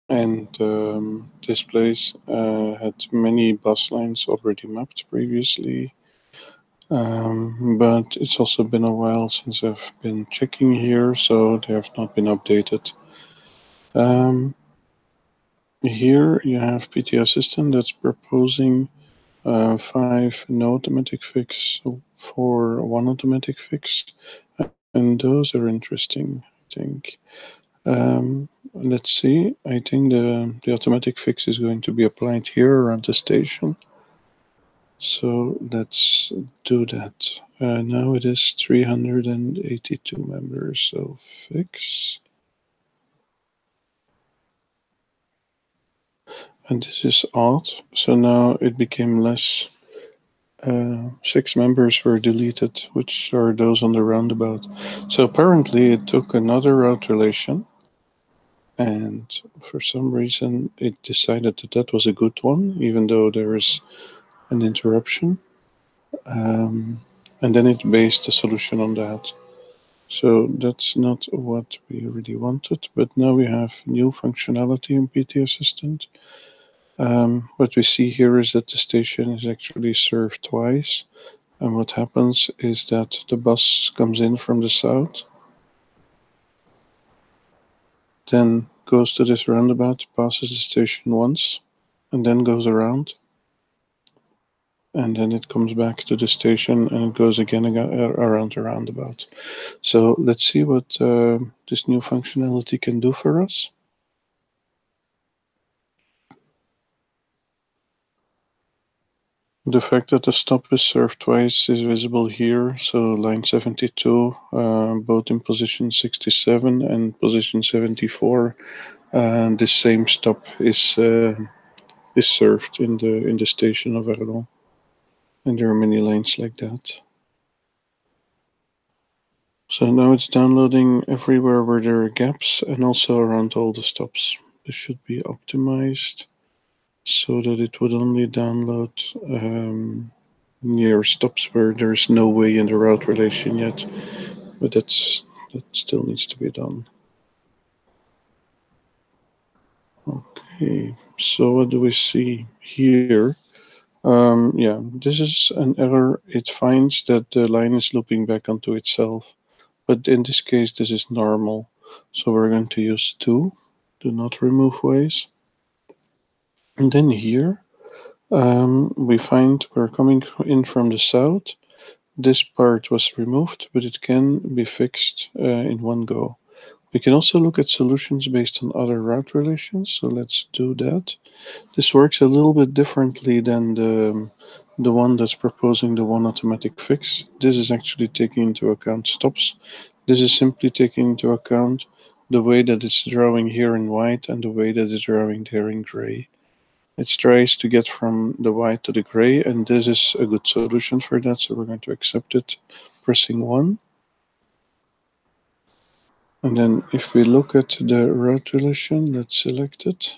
And this place had many bus lines already mapped previously. But it's also been a while since I've been checking here, so they have not been updated. Here you have PT Assistant that's proposing 5 no automatic fix for 1 automatic fix, and those are interesting, I think. Let's see. I think the automatic fix is going to be applied here around the station. So let's do that. Now it is 382 members, so fix. And this is odd, so now it became less. 6 members were deleted, which are those on the roundabout. So apparently it took another route relation, and for some reason it decided that that was a good one, even though there is an interruption. And then it based the solution on that. So that's not what we really wanted, but now we have new functionality in PT Assistant. What we see here is that the station is actually served twice. And what happens is that the bus comes in from the south, then goes to this roundabout, passes the station once, and then goes around. And then it comes back to the station and it goes again around the roundabout. So let's see what this new functionality can do for us. The fact that the stop is served twice is visible here. So line 72, both in position 67 and position 74, and the same stop is served in the station of Arlon. And there are many lines like that. So now it's downloading everywhere where there are gaps and also around all the stops. This should be optimized so that it would only download near stops where there's no way in the route relation yet, but that still needs to be done. Okay, so what do we see here? Yeah, this is an error. It finds that the line is looping back onto itself, but in this case, this is normal. So we're going to use do not remove ways. And then here, we find we're coming in from the south. This part was removed, but it can be fixed in one go. We can also look at solutions based on other route relations, so let's do that. This works a little bit differently than the one that's proposing the one automatic fix. This is actually taking into account stops. This is simply taking into account the way that it's drawing here in white and the way that it's drawing there in gray. It tries to get from the white to the gray, and this is a good solution for that, so we're going to accept it, pressing 1. And then if we look at the route relation, let's select it.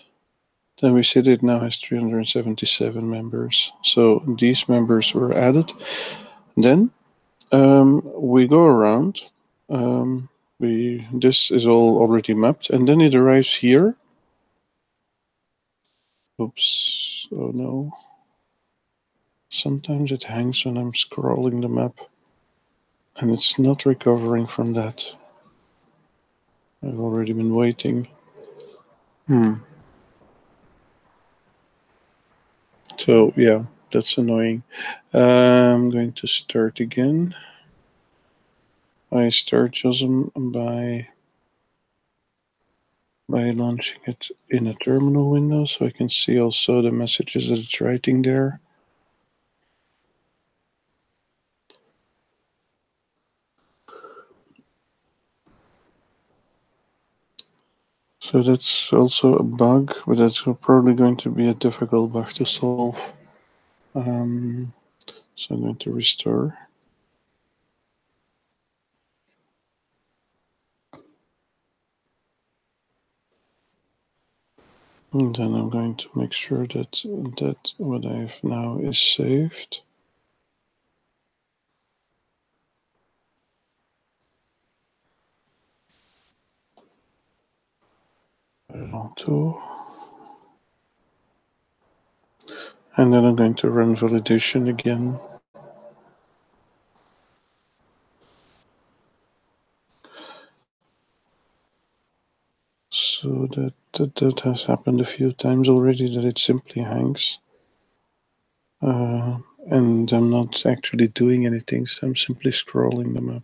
Then we see that it now has 377 members. So these members were added. Then we go around. This is all already mapped, and then it arrives here. Oops! Oh no! Sometimes it hangs when I'm scrolling the map, and it's not recovering from that. I've already been waiting. So yeah, that's annoying. I'm going to start again. I start JOSM by launching it in a terminal window, so I can see also the messages that it's writing there. So that's also a bug, but that's probably going to be a difficult bug to solve. So I'm going to restore. And then I'm going to make sure that what I have now is saved. Arlon 2. And then I'm going to run validation again. So that has happened a few times already, that it simply hangs. And I'm not actually doing anything, so I'm simply scrolling them up.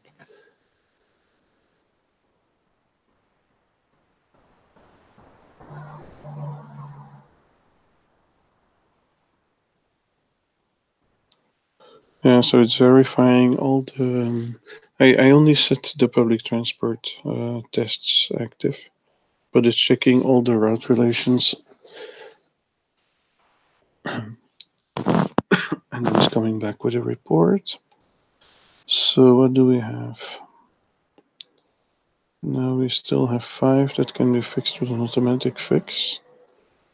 Yeah, so it's verifying all the. I only set the public transport tests active, but it's checking all the route relations. And then it's coming back with a report. So what do we have? Now we still have 5 that can be fixed with an automatic fix.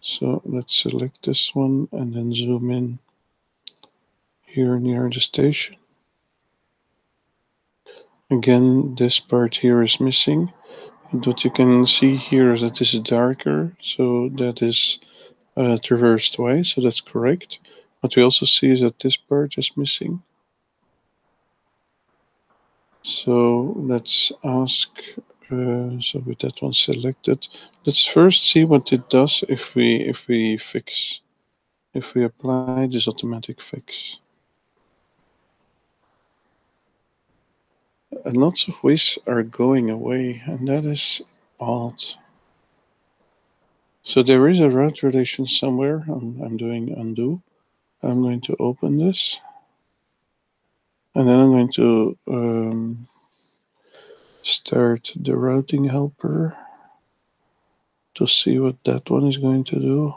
So let's select this one and then zoom in here near the station. Again, this part here is missing. And what you can see here is that this is darker, so that is traversed twice, so that's correct. What we also see is that this part is missing. So let's ask, so with that one selected, let's first see what it does if we apply this automatic fix. And lots of ways are going away, and that is odd. So there is a route relation somewhere. I'm doing undo. I'm going to open this, and then I'm going to start the routing helper to see what that one is going to do.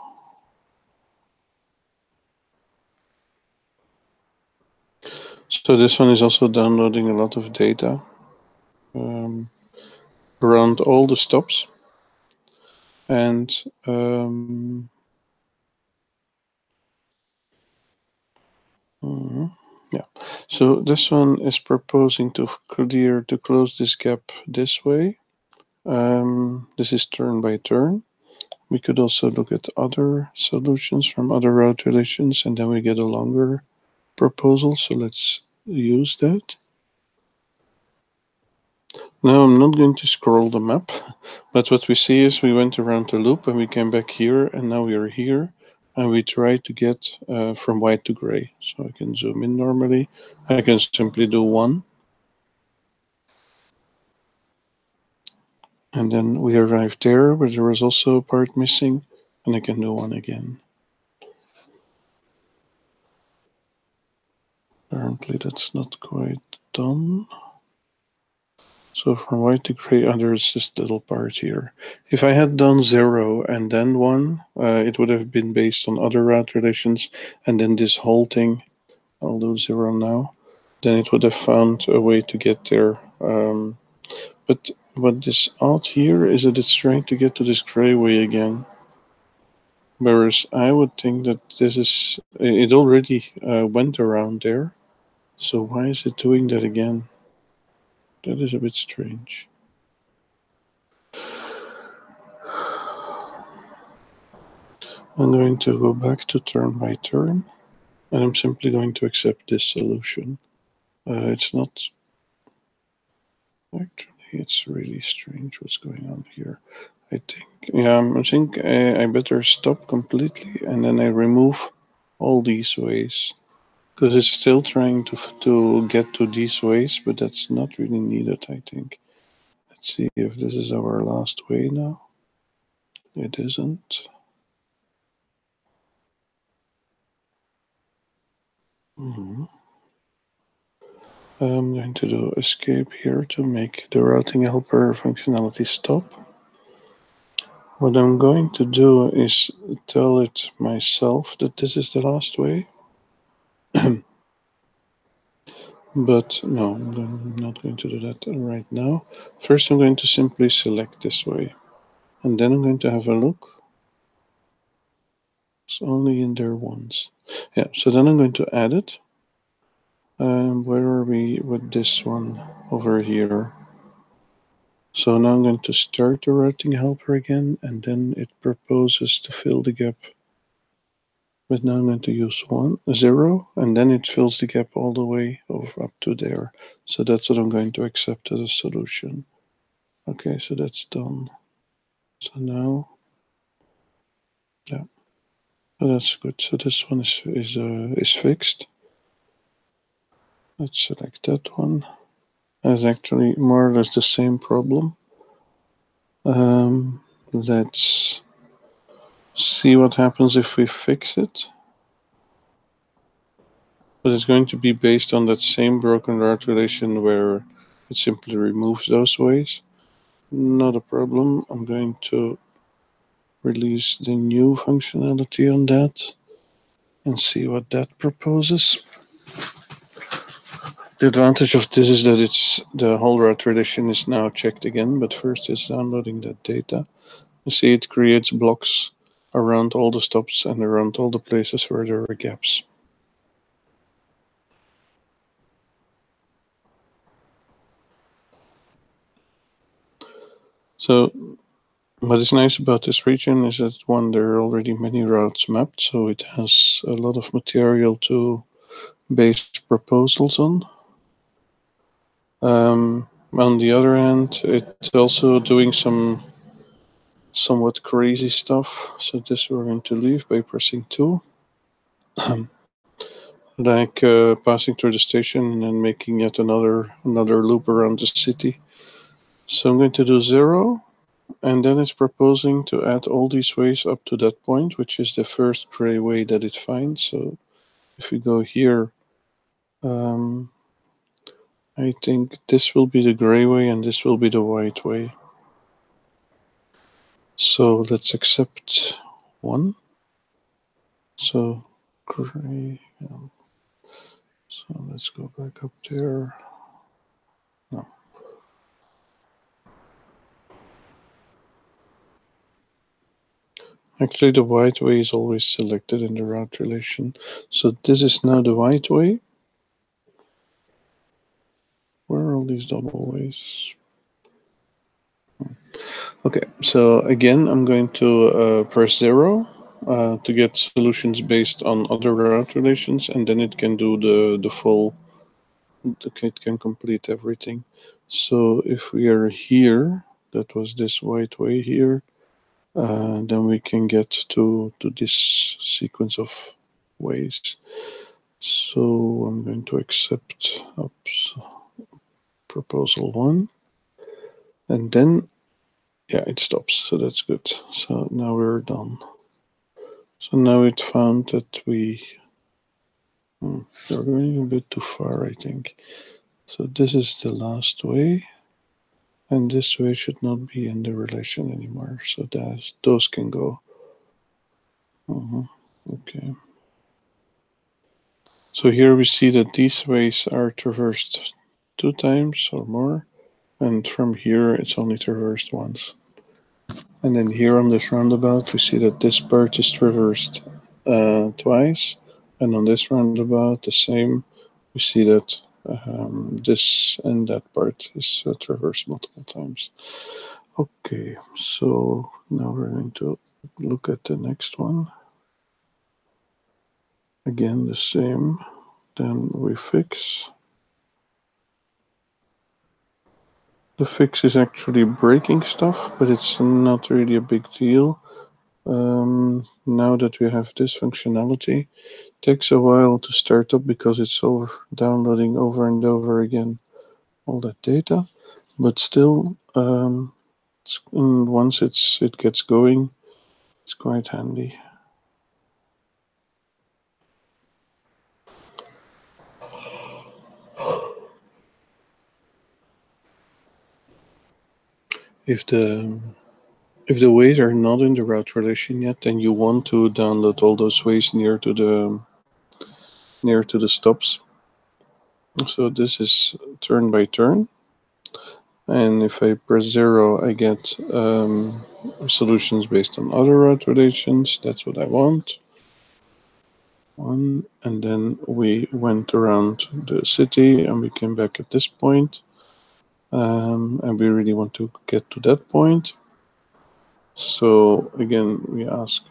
So this one is also downloading a lot of data around all the stops, and yeah. So this one is proposing to close this gap this way. This is turn by turn. We could also look at other solutions from other route relations, and then we get a longer proposal. So let's use that. Now I'm not going to scroll the map, but what we see is we went around the loop and we came back here, and now we are here, and we try to get from white to gray. So I can zoom in normally. I can simply do 1. And then we arrived there, where there was also a part missing, and I can do 1 again. Apparently that's not quite done. So from white to gray, there's this little part here. If I had done 0 and then 1, it would have been based on other route relations, and then this whole thing, I'll do 0 now, then it would have found a way to get there. But what is odd here is that it's trying to get to this gray way again. Whereas I would think that it already went around there. So why is it doing that again? That is a bit strange. I'm going to go back to turn by turn, and I'm simply going to accept this solution. It's not, actually, it's really strange what's going on here. I think I better stop completely, and then I remove all these ways, because it's still trying to get to these ways, but that's not really needed, I think. Let's see if this is our last way now. It isn't. I'm going to do escape here to make the routing helper functionality stop. What I'm going to do is tell it myself that this is the last way. But no, I'm not going to do that right now. First, I'm going to simply select this way. And then I'm going to have a look. It's only in there once. Yeah, so then I'm going to add it. Where are we with this one over here? So now I'm going to start the routing helper again, and then it proposes to fill the gap But now I'm going to use 0, and then it fills the gap all the way over up to there. So that's what I'm going to accept as a solution. Okay, so that's done. So now, yeah, so that's good. So this one is fixed. Let's select that one. That's actually more or less the same problem. Let's see what happens if we fix it. But it's going to be based on that same broken route relation where it simply removes those ways. Not a problem. I'm going to release the new functionality on that and see what that proposes. The advantage of this is that the whole route relation is now checked again, but first it's downloading that data. You see it creates blocks around all the stops and around all the places where there are gaps. So what is nice about this region is that, one, there are already many routes mapped, so it has a lot of material to base proposals on. On the other hand, it's also doing some somewhat crazy stuff. So this we're going to leave by pressing 2. Like passing through the station and then making yet another loop around the city. So I'm going to do 0, and then it's proposing to add all these ways up to that point, which is the first gray way that it finds. So if we go here, I think this will be the gray way and this will be the white way. So let's accept 1. So gray. So let's go back up there. No. Actually, the white way is always selected in the route relation. So this is now the white way. Where are all these double ways? Okay, so again, I'm going to press 0 to get solutions based on other route relations, and then it can do the full, it can complete everything. So if we are here, that was this white way here, then we can get to this sequence of ways. So I'm going to accept proposal 1, and then, yeah, it stops, so that's good. So now we're done. So now it found that we're going a bit too far, I think. So this is the last way, and this way should not be in the relation anymore. So those can go. Okay. So here we see that these ways are traversed 2 times or more, and from here it's only traversed once. And then here on this roundabout, we see that this part is traversed twice, and on this roundabout, the same. We see that this and that part is traversed multiple times. Okay, so now we're going to look at the next one. Again, the same. Then we fix. The fix is actually breaking stuff, but it's not really a big deal. Now that we have this functionality, it takes a while to start up because it's downloading over and over again all that data. But still, once it gets going, it's quite handy. If the ways are not in the route relation yet, then you want to download all those ways near to the stops. So this is turn by turn, and if I press 0, I get solutions based on other route relations. That's what I want. 1, and then we went around the city and we came back at this point, and we really want to get to that point. So again, we ask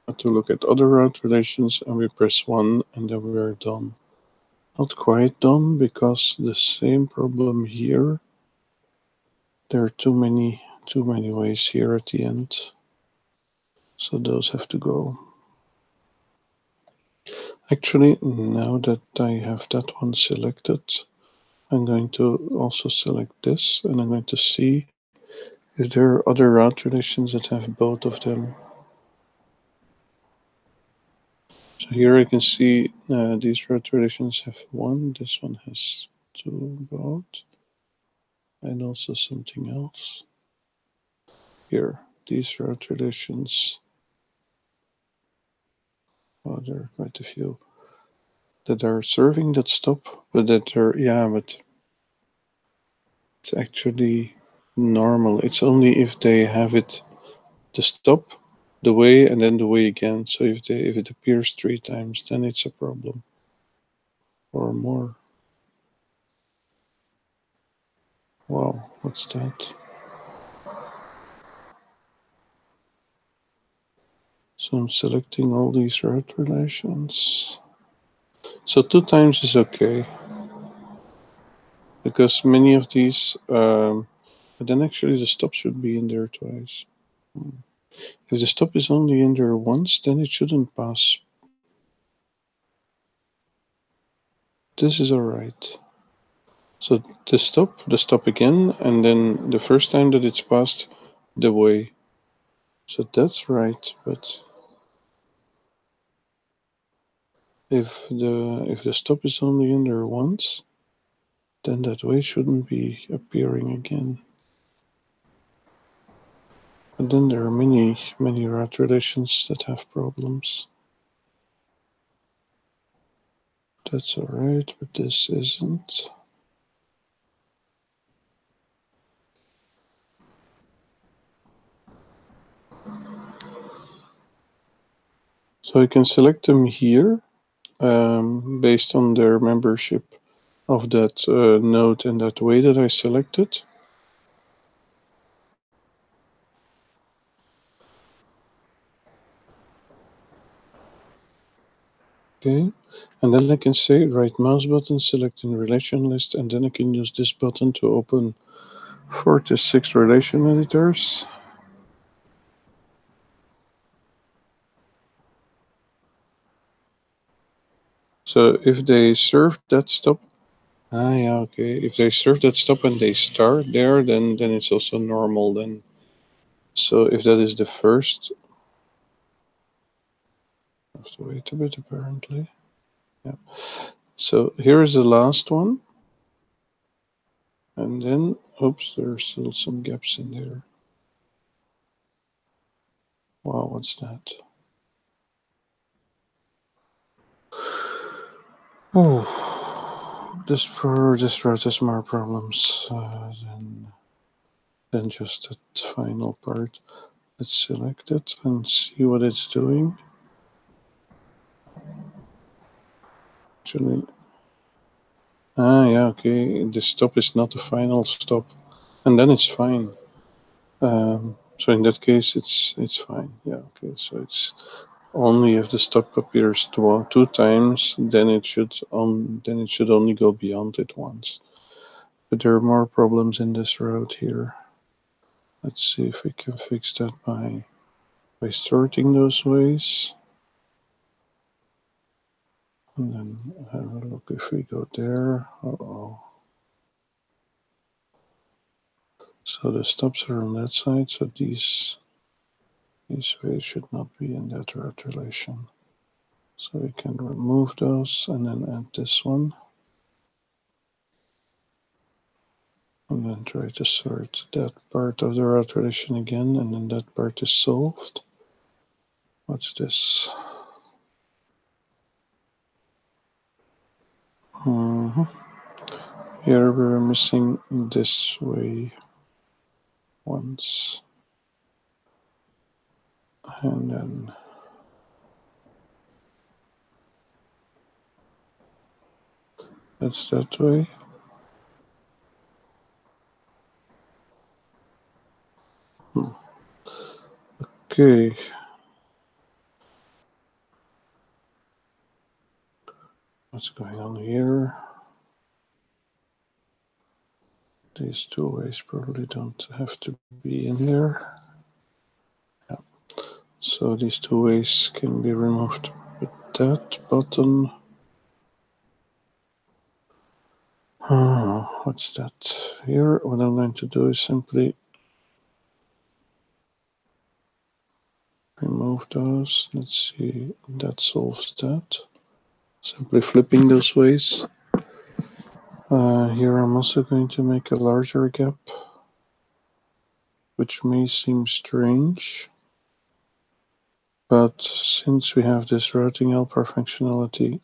a to look at other route relations, and we press 1 and then we are done. Not quite done because the same problem here. There are too many ways here at the end. So those have to go. Actually, now that I have that one selected, I'm going to also select this, and I'm going to see if there are other route relations that have both of them. So here I can see these route relations have one, this one has two both, and also something else. Here, these route relations, oh, there are quite a few that are serving that stop, but that are, yeah, but it's actually normal. It's only if they have it the stop, the way, and then the way again. So if it appears 3 times, then it's a problem or more. Wow, what's that? So I'm selecting all these route relations. So 2 times is okay, because many of these, but then actually the stop should be in there twice. If the stop is only in there once, then it shouldn't pass. This is alright. So the stop again, and then the first time that it's passed, the way. So that's right, but if the stop is only in there once, then that way shouldn't be appearing again. But then there are many route relations that have problems. That's alright, but this isn't. So I can select them here based on their membership of that node and that way that I selected. Okay, and then I can say right mouse button, select in relation list, and then I can use this button to open 4 to 6 relation editors. So if they serve that stop, yeah, okay. If they serve that stop and they start there, then it's also normal then. So if that is the first, I have to wait a bit apparently. Yeah. So here is the last one. And then, oops, there are still some gaps in there. Wow, what's that? Oh, this route has more problems than just that final part. Let's select it and see what it's doing. Actually, yeah, okay. The stop is not the final stop, and then it's fine. So in that case, it's fine. Yeah, okay. So it's only if the stop appears 2 times, then it should only go beyond it once. But there are more problems in this route here. Let's see if we can fix that by sorting those ways. And then have a look if we go there. Uh-oh. So the stops are on that side, so these ways should not be in that route relation. So we can remove those and then add this one. And then try to sort that part of the route relation again, and then that part is solved. What's this? Here we're missing this way once. And then that's that way. Okay. What's going on here? These two ways probably don't have to be in here. Yeah. So these two ways can be removed with that button. What's that here? What I'm going to do is simply remove those. Let's see, that solves that. Simply flipping those ways. Here I'm also going to make a larger gap, which may seem strange, but since we have this routing helper functionality,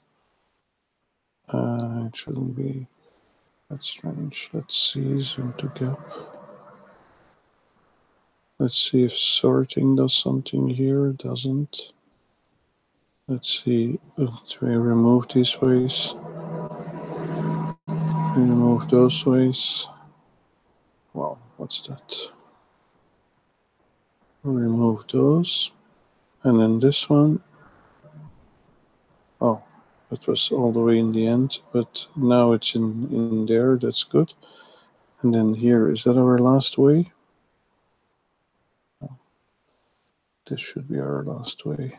it shouldn't be that strange. Let's see, zoom to gap. Let's see if sorting does something here. It doesn't. Let's see, do we remove these ways? Remove those ways. Wow, what's that? Remove those. And then this one. Oh, that was all the way in the end, but now it's in there. That's good. And then here, is that our last way? Oh, this should be our last way.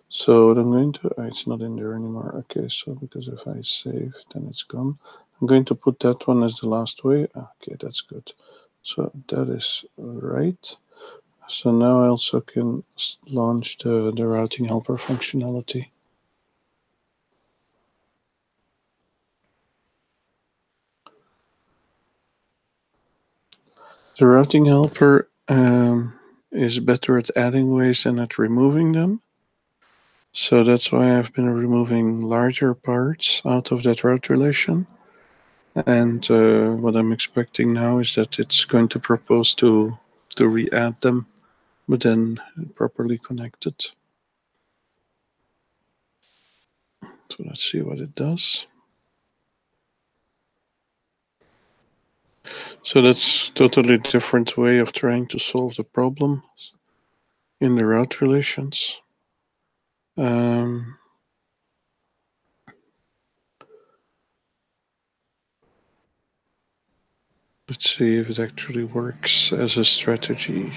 So what I'm going to, it's not in there anymore. Okay, so because if I save, then it's gone. I'm going to put that one as the last way. Okay, that's good. So that is right. So now I also can launch the routing helper functionality. The routing helper is better at adding ways than at removing them. So that's why I've been removing larger parts out of that route relation. And what I'm expecting now is that it's going to propose to re-add them, but then properly connect it. So let's see what it does. So that's totally different way of trying to solve the problem in the route relations. Let's see if it actually works as a strategy.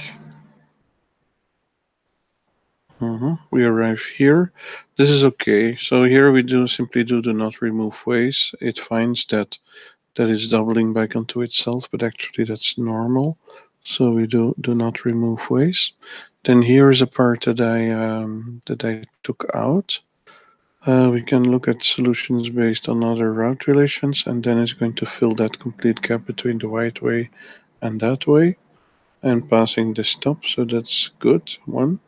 We arrive here. This is okay. So here we simply do not remove ways. It finds that it's doubling back onto itself, but actually that's normal. So we do not remove ways. Then here is a part that I took out. We can look at solutions based on other route relations, and then it's going to fill that complete gap between the white way and that way, and passing the stop. So that's good. One.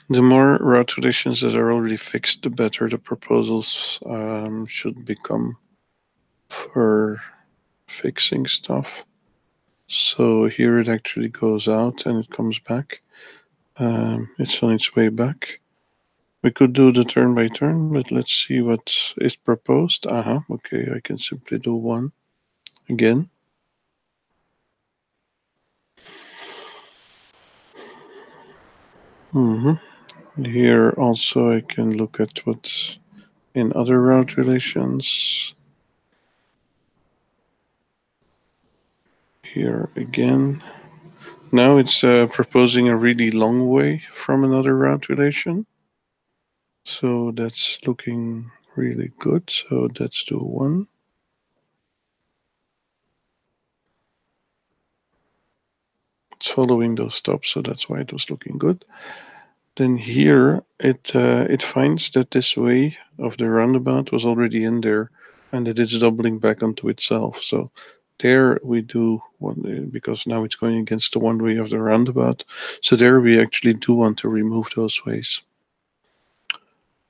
The more route relations that are already fixed, the better the proposals should become for fixing stuff. So here it actually goes out and it comes back. It's on its way back. We could do the turn by turn, but let's see what is proposed. Okay, I can simply do one again. Here also I can look at what's in other route relations. Here again. Now it's proposing a really long way from another route relation. So that's looking really good. So let's do one. It's following those stops, so that's why it was looking good. Then here it finds that this way of the roundabout was already in there, and that it's doubling back onto itself. So there we do one, because now it's going against the one way of the roundabout. So there we actually do want to remove those ways.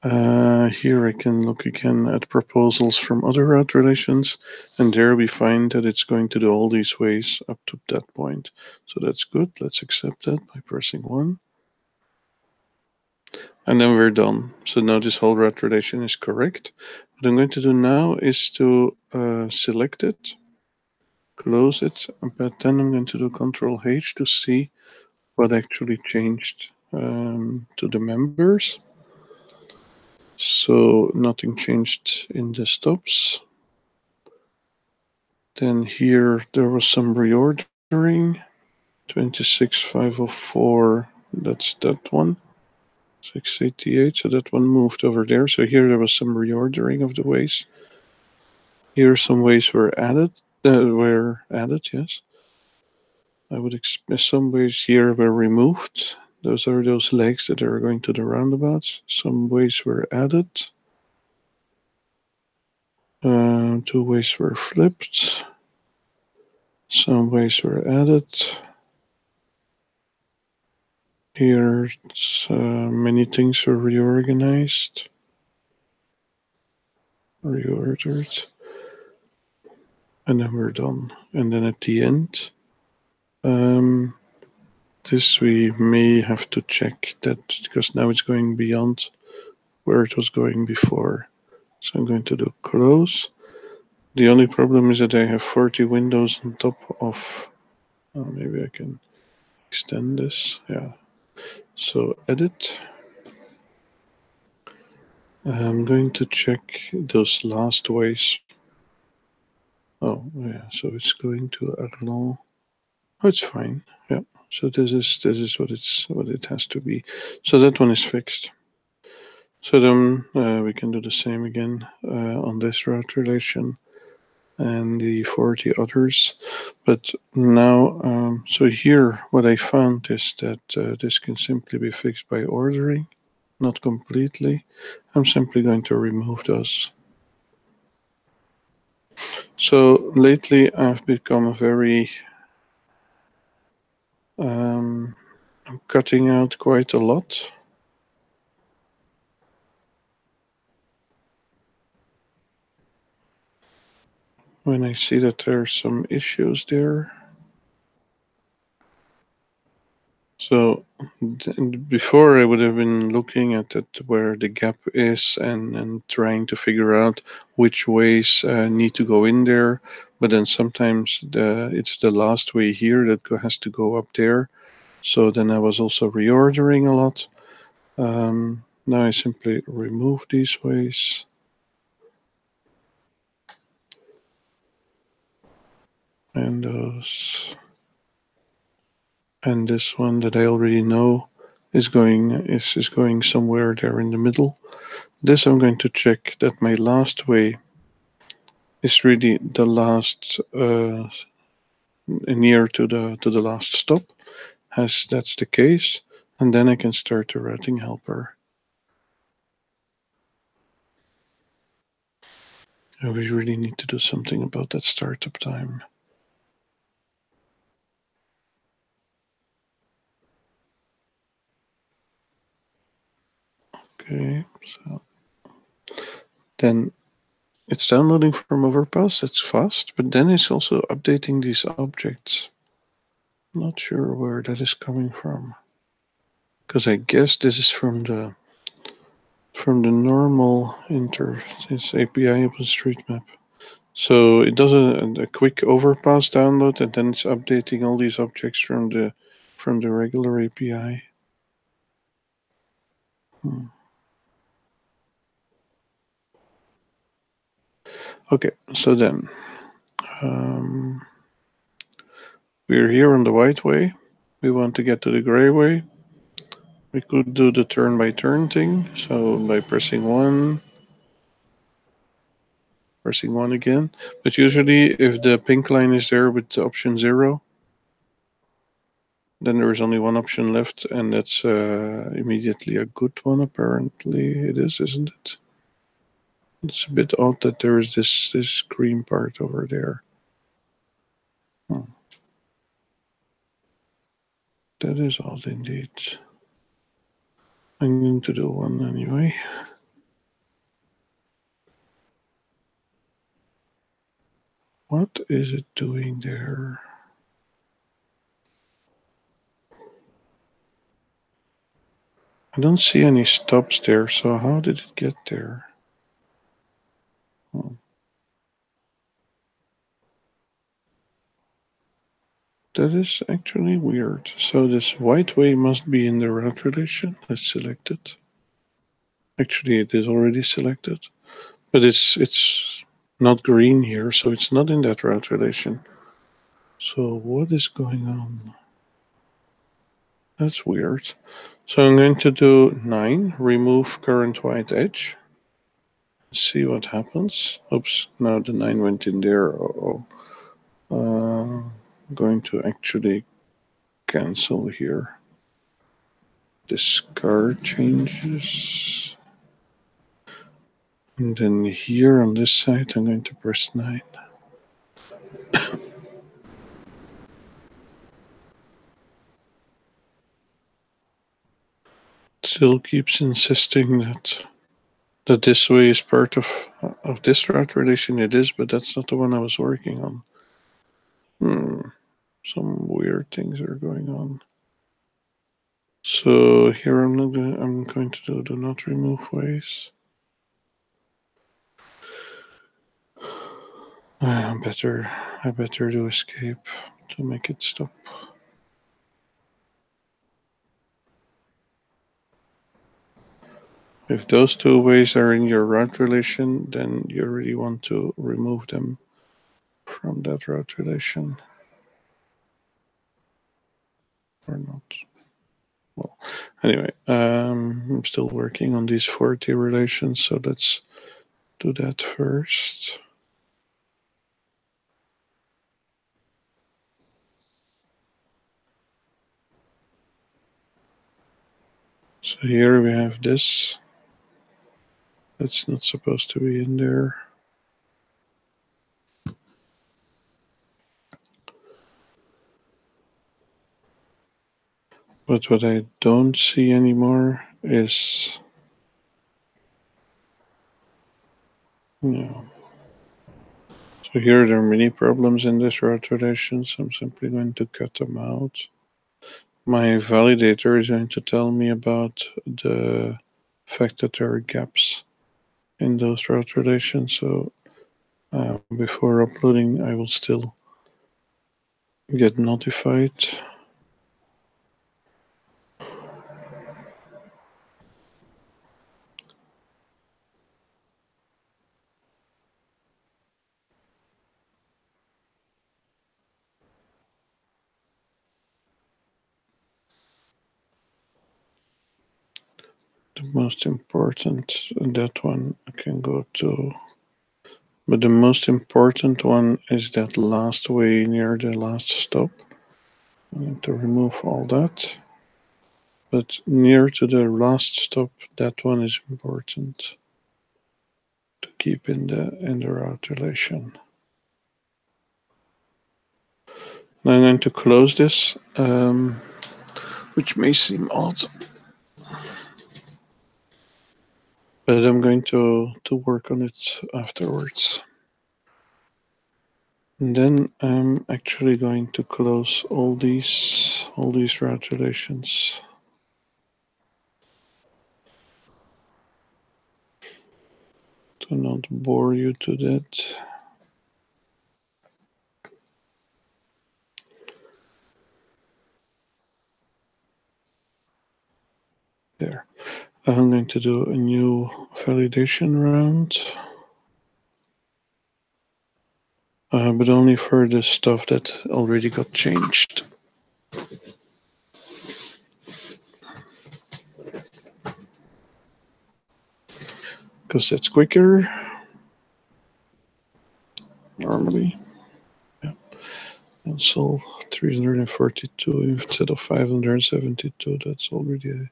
Here I can look again at proposals from other route relations, and there we find that it's going to do all these ways up to that point. So that's good. Let's accept that by pressing 1. And then we're done. So now this whole red relation is correct. What I'm going to do now is to select it, close it, but then I'm going to do Control H to see what actually changed to the members. So nothing changed in the stops. Then here there was some reordering. 26504, that's that one. 688, so that one moved over there. So here there was some reordering of the ways. Here some ways were added, yes. I would expect some ways here were removed. Those are those legs that are going to the roundabouts. Some ways were added. 2 ways were flipped. Some ways were added. Here, many things were reorganized, reordered, and then we're done. And then at the end, this we may have to check that because now it's going beyond where it was going before. So I'm going to do close. The only problem is that I have 40 windows on top of, maybe I can extend this. Yeah. So edit. I'm going to check those last ways. Oh, yeah. So it's going to Arlon. Oh, it's fine. Yeah. So this is what it has to be. So that one is fixed. So then we can do the same again on this route relation and the 40 others. But now, so here what I found is that this can simply be fixed by ordering, not completely. I'm simply going to remove those. So lately I've become very, I'm cutting out quite a lot. When I see that there are some issues there. So before I would have been looking at it where the gap is and trying to figure out which ways need to go in there. But then sometimes it's the last way here that has to go up there. So then I was also reordering a lot. Now I simply remove these ways. And those. And this one that I already know is going somewhere there in the middle. This I'm going to check that my last way is really the last near to the last stop. As that's the case, and then I can start the routing helper. And we really need to do something about that startup time. Okay, so then it's downloading from Overpass, that's fast, but then it's also updating these objects. Not sure where that is coming from. Because I guess this is from the normal interface API OpenStreetMap. So it does a quick overpass download, and then it's updating all these objects from the regular API. Okay, so then we're here on the white way. We want to get to the gray way. We could do the turn by turn thing. So by pressing one again. But usually if the pink line is there with the option 0, then there is only one option left, and that's immediately a good one. Apparently it is, isn't it? It's a bit odd that there is this green part over there. That is odd indeed. I'm going to do one anyway. What is it doing there? I don't see any stops there, so how did it get there? Oh, that is actually weird. So this white way must be in the route relation. Let's select it. Actually, it is already selected, but it's not green here, so it's not in that route relation. So what is going on? That's weird. So I'm going to do 9, remove current white edge. See what happens. Oops, now the 9 went in there. Uh-oh. Going to actually cancel here. Discard changes. And then here on this side, I'm going to press 9. Still keeps insisting that this way is part of this route relation. It is, but that's not the one I was working on. Some weird things are going on. So here I'm going to do not remove ways. I better do escape to make it stop. If those two ways are in your route relation, then you really want to remove them from that route relation. Or not. Well, anyway, I'm still working on these 40 relations, so let's do that first. So here we have this. That's not supposed to be in there. But what I don't see anymore is, yeah. So here there are many problems in this route relation, so I'm simply going to cut them out. My validator is going to tell me about the fact that there are gaps in those route relations. So before uploading, I will still get notified. The most important, that one I can go to. But the most important one is that last way near the last stop. I need to remove all that. But near to the last stop, that one is important to keep in the route relation. Now I'm going to close this, which may seem odd, but I'm going to work on it afterwards. And then I'm actually going to close all these route relations. To not bore you to that. There. I'm going to do a new validation round. But only for the stuff that already got changed. Because that's quicker. Normally. Yeah. Cancel 342 instead of 572. That's already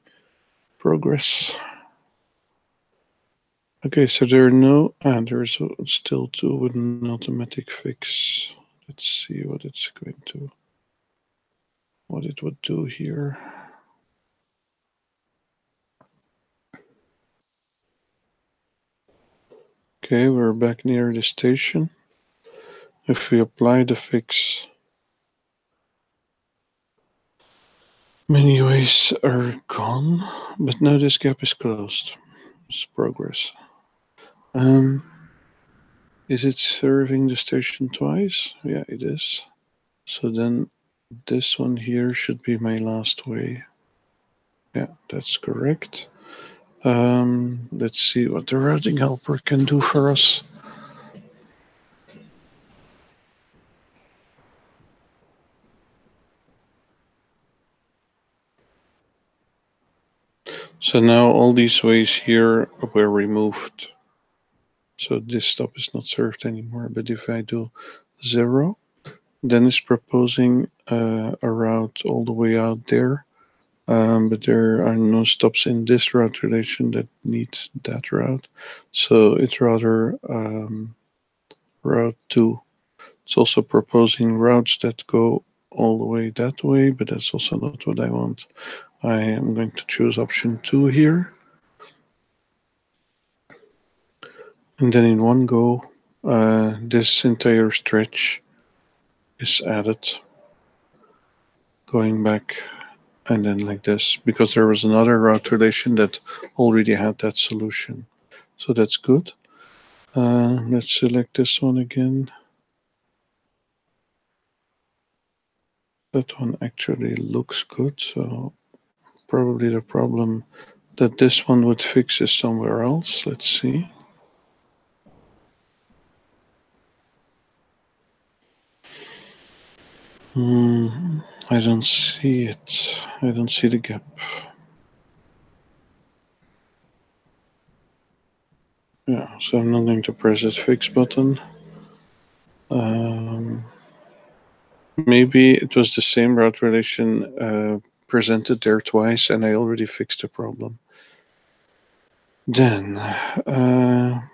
progress. Okay, so there are no, there's still 2 with an automatic fix. Let's see what it's going to, what it would do here. Okay, we're back near the station. If we apply the fix, Many ways are gone, but now this gap is closed. It's progress. Um, is it serving the station twice? Yeah, it is. So then this one here should be my last way. Yeah, that's correct. Let's see what the routing helper can do for us. So now all these ways here were removed. So this stop is not served anymore. But if I do 0, then it's proposing a route all the way out there. But there are no stops in this route relation that need that route. So it's rather route 2. It's also proposing routes that go all the way that way, but that's also not what I want. I am going to choose option 2 here. And then in one go, this entire stretch is added, going back and then like this, because there was another route relation that already had that solution. So that's good. Let's select this one again. That one actually looks good, so probably the problem that this one would fix is somewhere else. Let's see. I don't see it. I don't see the gap. Yeah, so I'm not going to press that fix button. Maybe it was the same route relation presented there twice and I already fixed the problem. Then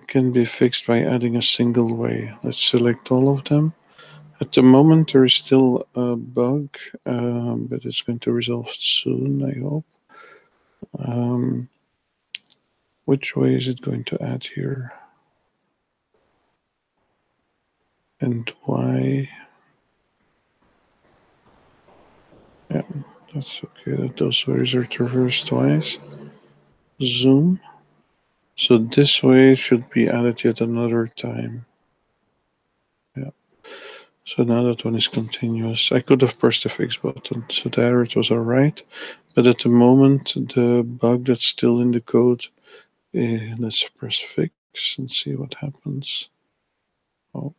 can be fixed by adding a single way. Let's select all of them. At the moment there is still a bug, but it's going to resolve soon, I hope. Which way is it going to add here? And why? Yeah, that's okay. That those ways are traversed twice. Zoom. So this way should be added yet another time. Yeah. So now that one is continuous. I could have pressed the fix button. So there it was alright. But at the moment, the bug that's still in the code, let's press fix and see what happens. Oh,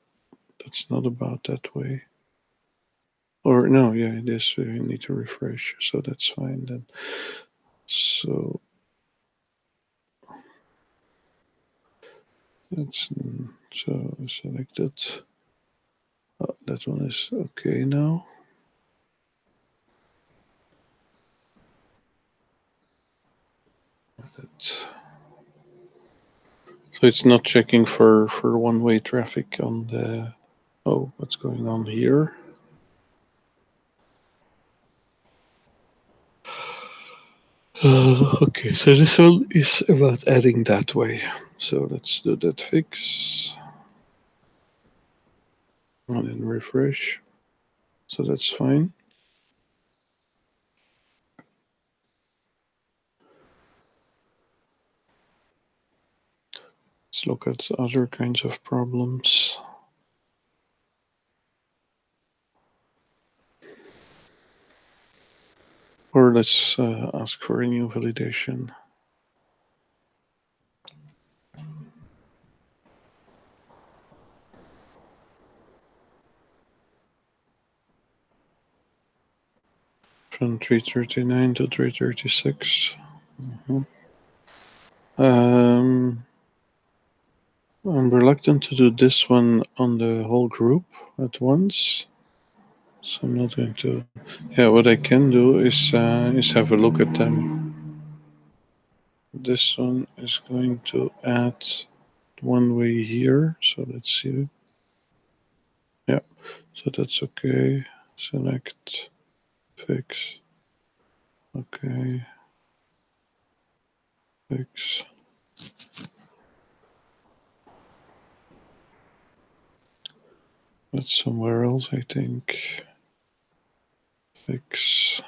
that's not about that way. Or no, yeah, it is. We need to refresh. So that's fine then. So that's so selected. Oh, that one is okay now. So it's not checking for one-way traffic on the. Oh, what's going on here? Okay, so this one is about adding that way. So let's do that fix. And then refresh. So that's fine. Let's look at other kinds of problems. Or let's ask for a new validation. From 339 to 336. I'm reluctant to do this one on the whole group at once. So I'm not going to. Yeah, what I can do is have a look at them. This one is going to add one way here. So let's see. Yeah, so that's okay. Select, fix. Okay, fix. That's somewhere else, I think. Fix.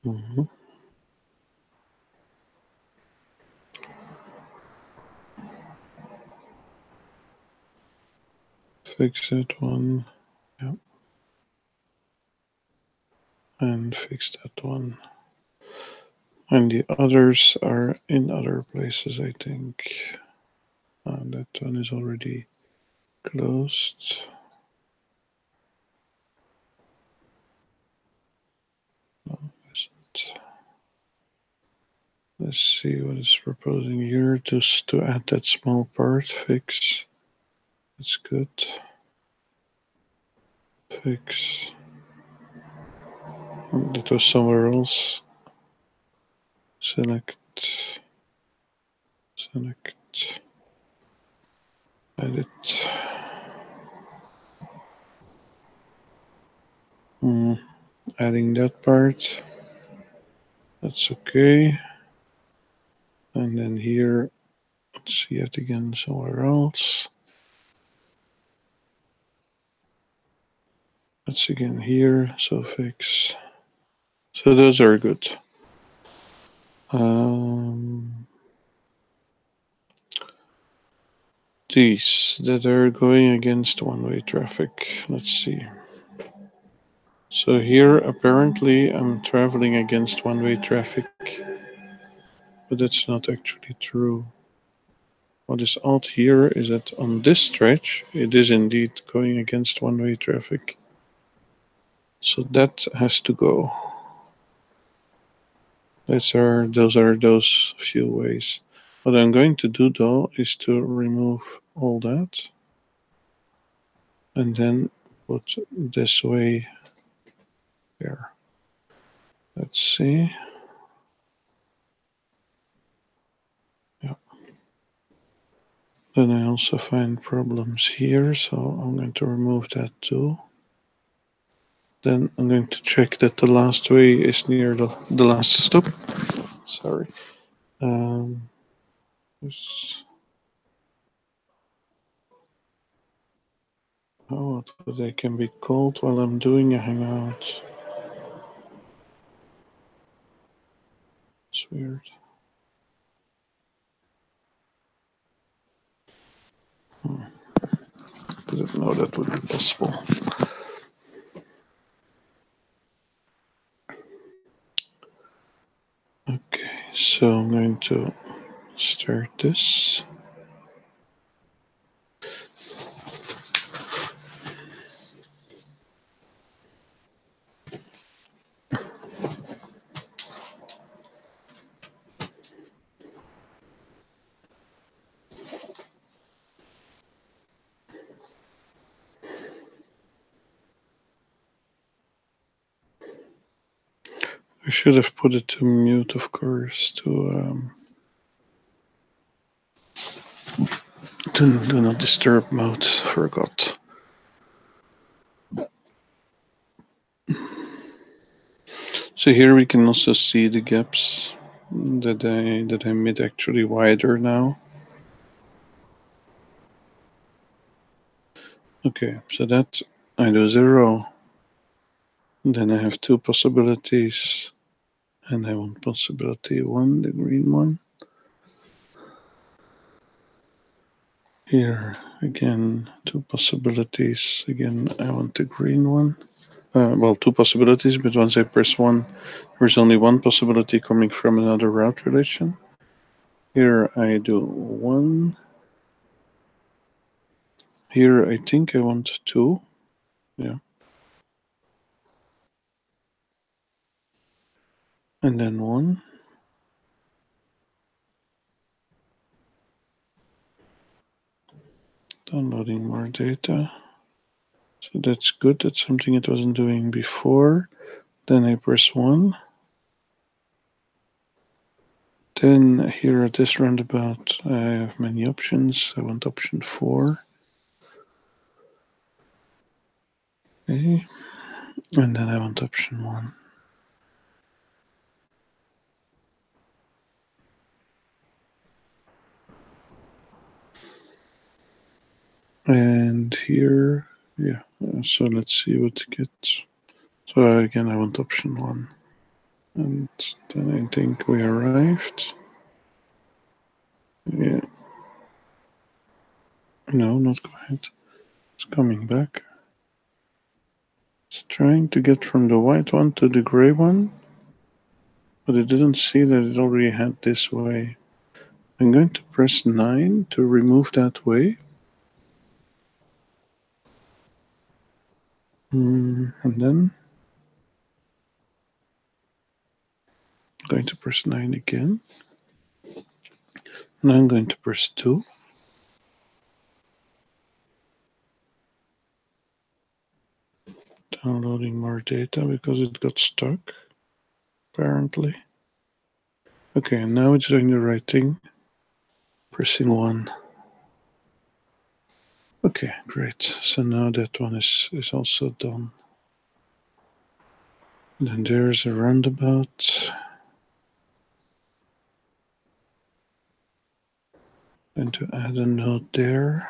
Mhm. Fix that one. Yep. And fix that one. And the others are in other places, I think. That one is already closed. No, it isn't. Let's see what it's proposing here. Just to add that small part, fix. It's good. Fix. That was somewhere else. Select. Select. Edit. Adding that part. That's okay. And then here, let's see it again somewhere else. Let's again here, so fix. So those are good. These that are going against one-way traffic. Let's see. So here, apparently, I'm traveling against one-way traffic, but that's not actually true. What is odd here is that on this stretch, it is indeed going against one-way traffic. So that has to go. Those are those few ways. What I'm going to do though is to remove all that and then put this way there. Let's see. Yeah. Then I also find problems here, so I'm going to remove that too. Then I'm going to check that the last way is near the last stop. Sorry. Oh, they can be called while I'm doing a hangout. It's weird. Didn't know that would be possible. Okay, so I'm going to start this. I should have put it to mute, of course, to do not disturb mode. Forgot. So here we can also see the gaps that I made actually wider now. Okay, so that I do 0. Then I have 2 possibilities, and I want possibility 1, the green one. Here again, 2 possibilities. Again, I want the green one. Well, 2 possibilities, but once I press 1, there's only 1 possibility coming from another route relation. Here I do 1. Here I think I want 2. Yeah. And then 1. Downloading more data. So that's good. That's something it wasn't doing before. Then I press 1. Then here at this roundabout, I have many options. I want option 4. Okay. And then I want option 1. And here, yeah, so let's see what it gets. So again, I want option 1. And then I think we arrived. Yeah. No, not quite. It's coming back. It's trying to get from the white one to the gray one, but it didn't see that it already had this way. I'm going to press 9 to remove that way. And then I'm going to press 9 again. And I'm going to press 2. Downloading more data because it got stuck, apparently. Okay, now it's doing the right thing. Pressing 1. Okay, great. So now that one is also done. Then there's a roundabout. Going to add a node there.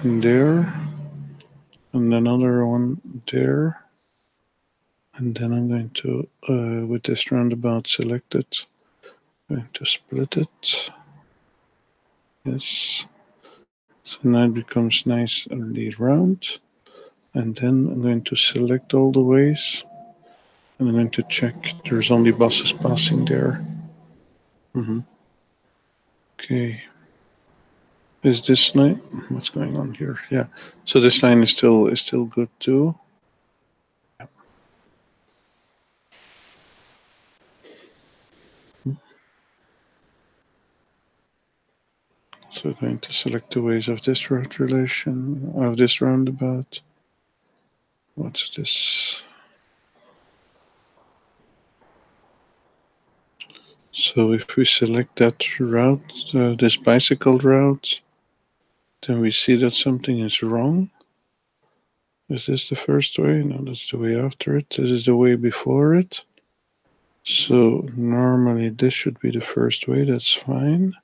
And there. And another one there. And then I'm going to, with this roundabout selected, going to split it. Yes. So now it becomes nicely round. And then I'm going to select all the ways. And I'm going to check there's only buses passing there. Okay. Is this line? What's going on here? Yeah. So this line is still good too. So I'm going to select the ways of this route relation, of this roundabout. What's this? So if we select that route, this bicycle route, then we see that something is wrong. Is this the first way? No, that's the way after it. This is the way before it. So normally this should be the first way, that's fine.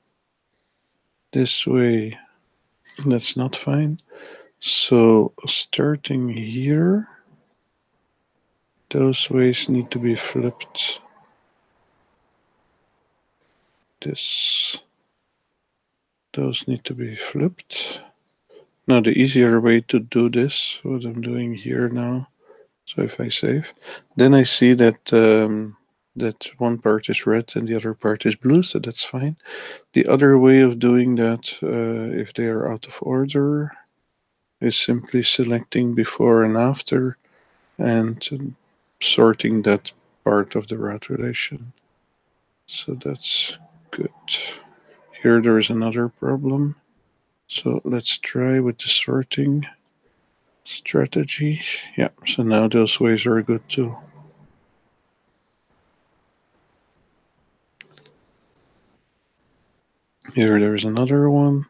This way, that's not fine. So starting here, those ways need to be flipped. Those need to be flipped. Now the easier way to do this, what I'm doing here now, so if I save, then I see that that one part is red and the other part is blue, so that's fine. The other way of doing that, if they are out of order, is simply selecting before and after and sorting that part of the route relation. So that's good. Here there is another problem. So let's try with the sorting strategy. Yeah, so now those ways are good too. Here there's another one.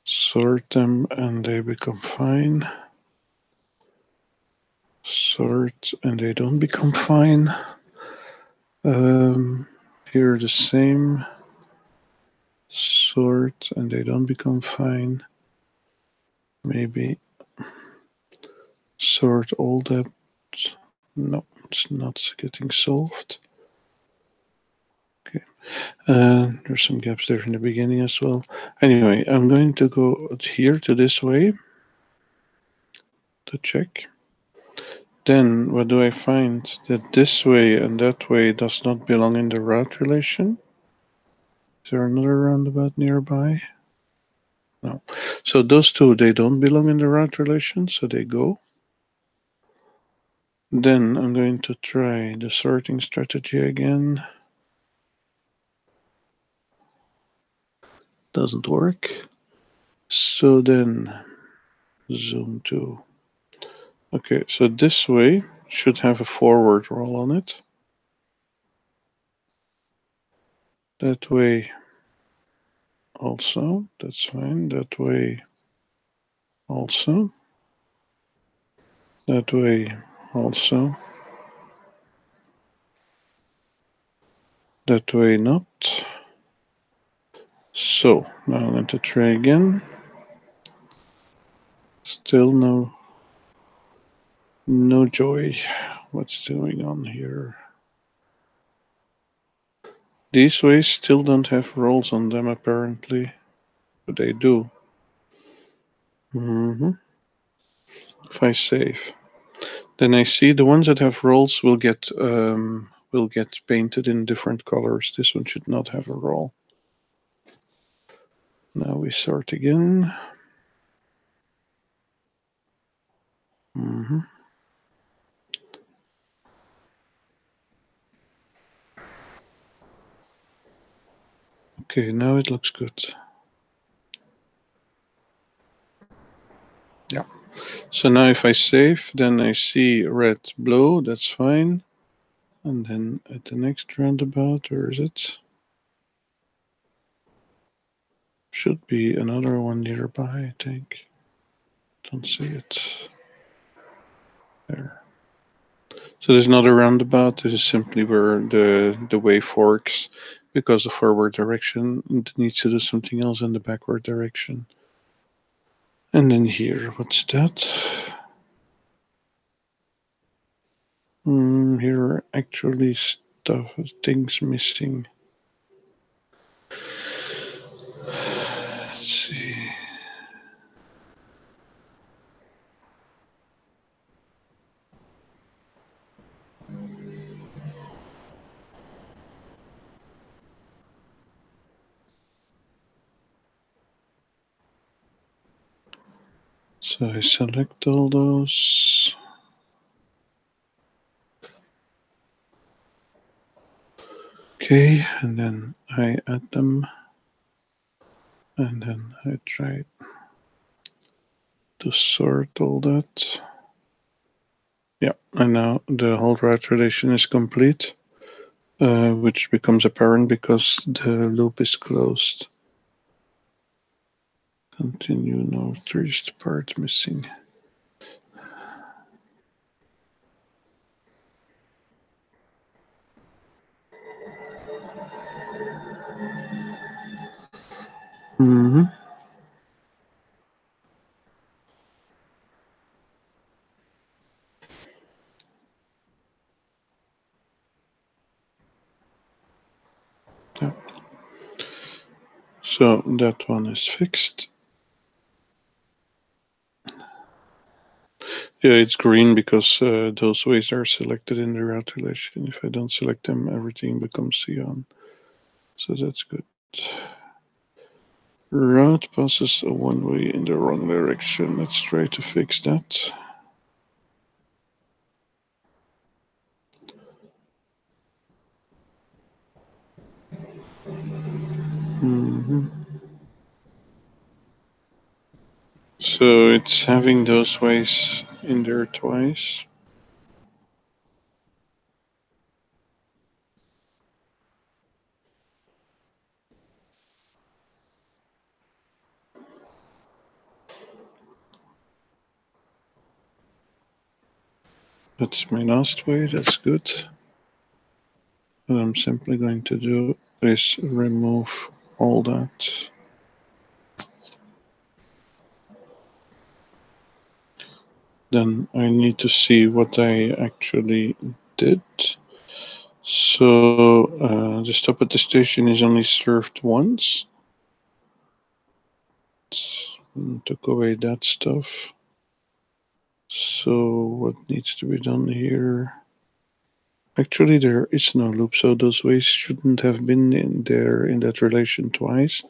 Sort them and they become fine. Sort and they don't become fine. Here the same. Sort and they don't become fine. Maybe sort all that. No, it's not getting solved. Okay. There's some gaps there in the beginning as well. Anyway, I'm going to go here to this way to check. Then what do I find? That this way and that way does not belong in the route relation. Is there another roundabout nearby? No. So those two, they don't belong in the route relation, so they go. Then I'm going to try the sorting strategy again. Doesn't work. So then zoom to. Okay, so this way should have a forward roll on it. That way also, that's fine. That way also. That way also. That way not. So now I'm going to try again. Still no joy. What's going on here? These ways still don't have rolls on them apparently, but they do. If I save, then I see the ones that have rolls will get painted in different colors. This one should not have a roll. Now we sort again. Okay, now it looks good. Yeah. So now if I save, then I see red, blue, that's fine. And then at the next roundabout, where is it? Should be another one nearby, I think. Don't see it. There. So there's another roundabout. This is simply where the way forks because the forward direction. It needs to do something else in the backward direction. And then here, what's that? Here are actually things missing. Let's see. So I select all those. Okay, and then I add them. And then I try to sort all that. Yeah, and now the whole route relation is complete, which becomes apparent because the loop is closed. Continue, no traced part missing. Yeah. So that one is fixed. Yeah, it's green because those ways are selected in the route relation. If I don't select them, everything becomes cyan. So that's good. Route passes a one-way in the wrong direction. Let's try to fix that. So it's having those ways in there twice. That's my last way, that's good. What I'm simply going to do is remove all that. Then I need to see what I actually did. So the stop at the station is only served once. Took away that stuff. So what needs to be done here? Actually, there is no loop, so those ways shouldn't have been in there in that relation twice.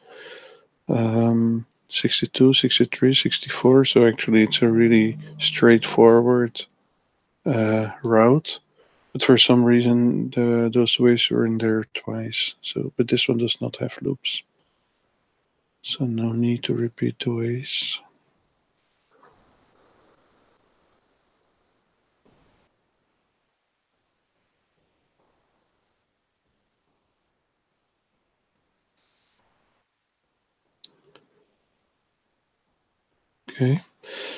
62, 63, 64. So actually, it's a really straightforward route. But for some reason, those ways were in there twice. So, but this one does not have loops. So no need to repeat the ways. Okay.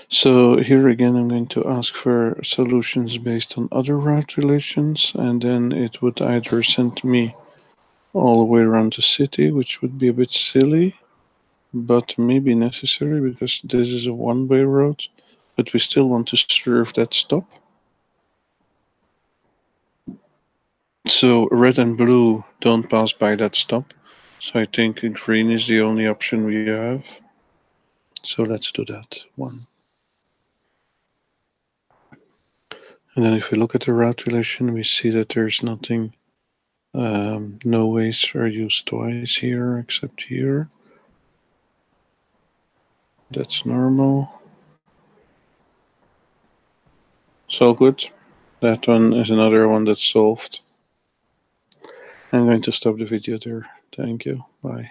So here again, I'm going to ask for solutions based on other route relations, and then it would either send me all the way around the city, which would be a bit silly, but maybe necessary because this is a one-way road, but we still want to serve that stop. So red and blue don't pass by that stop. So I think green is the only option we have. So let's do that one. And then if we look at the route relation, we see that there's nothing, no ways are used twice here except here. That's normal. So good. That one is another one that's solved. I'm going to stop the video there. Thank you. Bye.